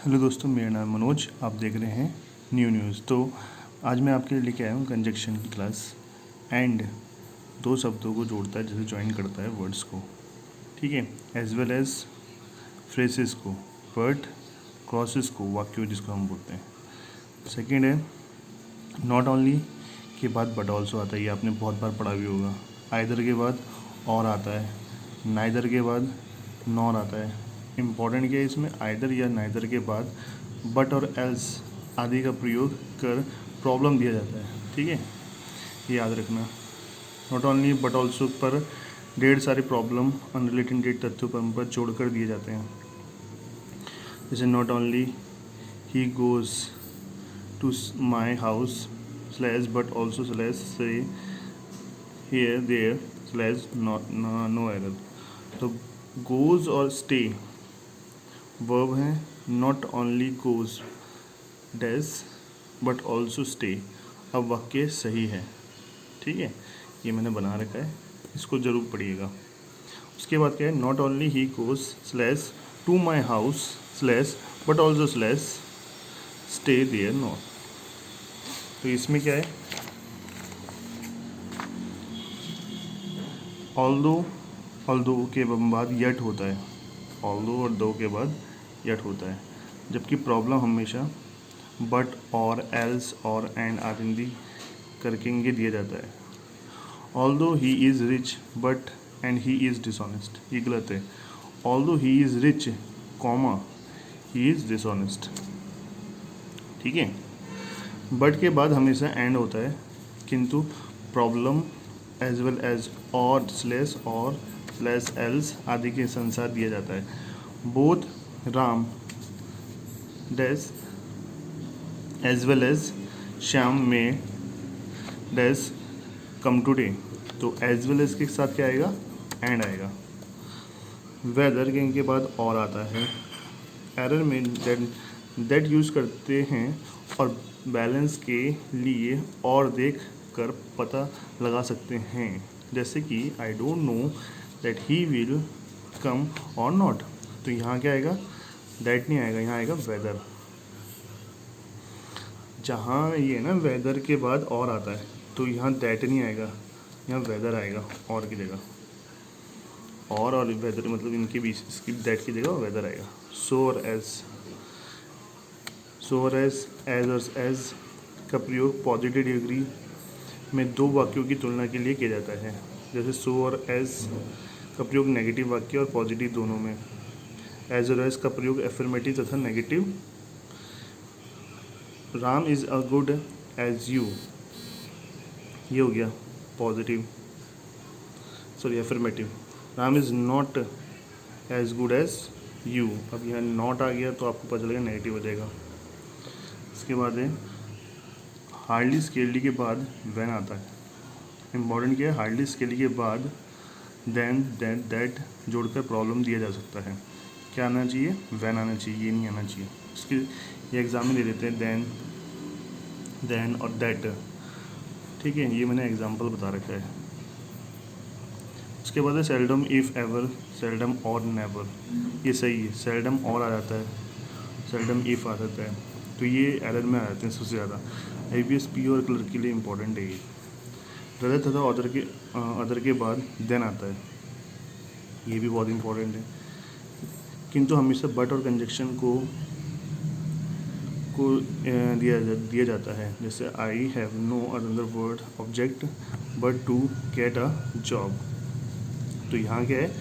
Hello दोस्तों, मेरा नाम मनोज। आप देख रहे हैं न्यू न्यूज़। तो आज मैं आपके लिए लेके आया हूँ कंजक्शन की क्लास। एंड दो शब्दों को जोड़ता है, जैसे ज्वाइन करता है वर्ड्स को, ठीक है, एज वेल एज फ्रेसेस को, वर्ड क्रॉसेस को, वाक्यों जिसको हम बोलते हैं। सेकेंड है नॉट ओनली के बाद बट ऑल्सो आता है। ये आपने बहुत बार पढ़ा भी होगा। आइदर के बाद और आता है, नाइदर के बाद नॉर आता है। इम्पॉर्टेंट क्या है इसमें, आइदर या नाइदर के बाद बट और एल्स आदि का प्रयोग कर प्रॉब्लम दिया जाता है, ठीक है, ये याद रखना। नॉट ओनली बट ऑल्सो पर ढेर सारे प्रॉब्लम अनरिलेटेड तथ्यों पर जोड़कर दिए जाते हैं। जैसे not only he goes to my house slash but also slash से here there slash no error. तो गोज़ और स्टे वर्ब हैं। Not only goes dash but also stay. अब वाक्य सही है, ठीक है, ये मैंने बना रखा है, इसको ज़रूर पढ़िएगा। उसके बाद क्या है, not only he goes slash to my house slash but also slash stay there not. तो इसमें क्या है, ऑल्दो के बाद यट होता है। ऑल्दो और दो के बाद यट होता है, जबकि प्रॉब्लम हमेशा बट और एल्स और एंड आदि करके दिया जाता है। Although he is rich but and he is dishonest, ये गलत है। Although he is rich comma he is dishonest, ठीक है। बट के बाद हमेशा एंड होता है, किंतु प्रॉब्लम एज वेल एज और स्लैश एल्स आदि के संसार दिया जाता है। Both Ram dash as well as Shyam में डैश कम टूडे। तो एज वेल एज के साथ क्या आएगा, एंड आएगा। वेदर के बाद और आता है। एरर में दैट यूज़ करते हैं और बैलेंस के लिए और देख कर पता लगा सकते हैं। जैसे कि I don't know that he will come और नॉट। तो यहाँ क्या आएगा, दैट नहीं आएगा, यहाँ आएगा वेदर। जहाँ ये ना वेदर के बाद और आता है, तो यहाँ दैट नहीं आएगा, यहाँ वेदर आएगा और की जगह। और वेदर मतलब इनके बीच, इसकी दैट की जगह वेदर आएगा। सो और एज का प्रयोग पॉजिटिव डिग्री में दो वाक्यों की तुलना के लिए किया जाता है। जैसे सो और एज का प्रयोग नेगेटिव वाक्य और पॉजिटिव दोनों में। एज और एज का प्रयोग एफर्मेटिव तथा negative. Ram is a good as you, ये हो गया positive, sorry affirmative. Ram is not as good as you, अब यहाँ नॉट आ गया तो आपको पता चलेगा नेगेटिव हो जाएगा। इसके बाद है हार्डली स्केल्डी के बाद वैन आता है। इम्पॉर्टेंट क्या है, हार्डली स्केल्डी के बाद देन दैट जोड़कर प्रॉब्लम दिया जा सकता है। क्या आना चाहिए, वैन आना चाहिए, ये नहीं आना चाहिए। इसके ये एग्जाम में दे देते हैं देन और दैट, ठीक है, ये मैंने एग्जाम्पल बता रखा है। उसके बाद है सेल्डम इफ़ एवर, सेल्डम और नेवर, ये सही है। सेल्डम और आ जाता है, सेल्डम इफ़ आ जाता है, तो ये एरर में आ जाते हैं सबसे ज़्यादा। IPS PO और क्लर्क के लिए इम्पोर्टेंट है ये। रदर तथा अदर के बाद देन आता है, ये भी बहुत इम्पोर्टेंट है। किंतु हमेशा बट और कंजक्शन को दिया जाता है। जैसे I have no another word object but to get a job. तो यहाँ क्या है,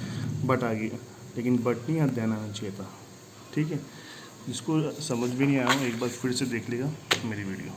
बट आ गया, लेकिन बट नहीं, यहाँ देन आना चाहिए था, ठीक है। जिसको समझ भी नहीं आया, एक बार फिर से देख लेगा मेरी वीडियो।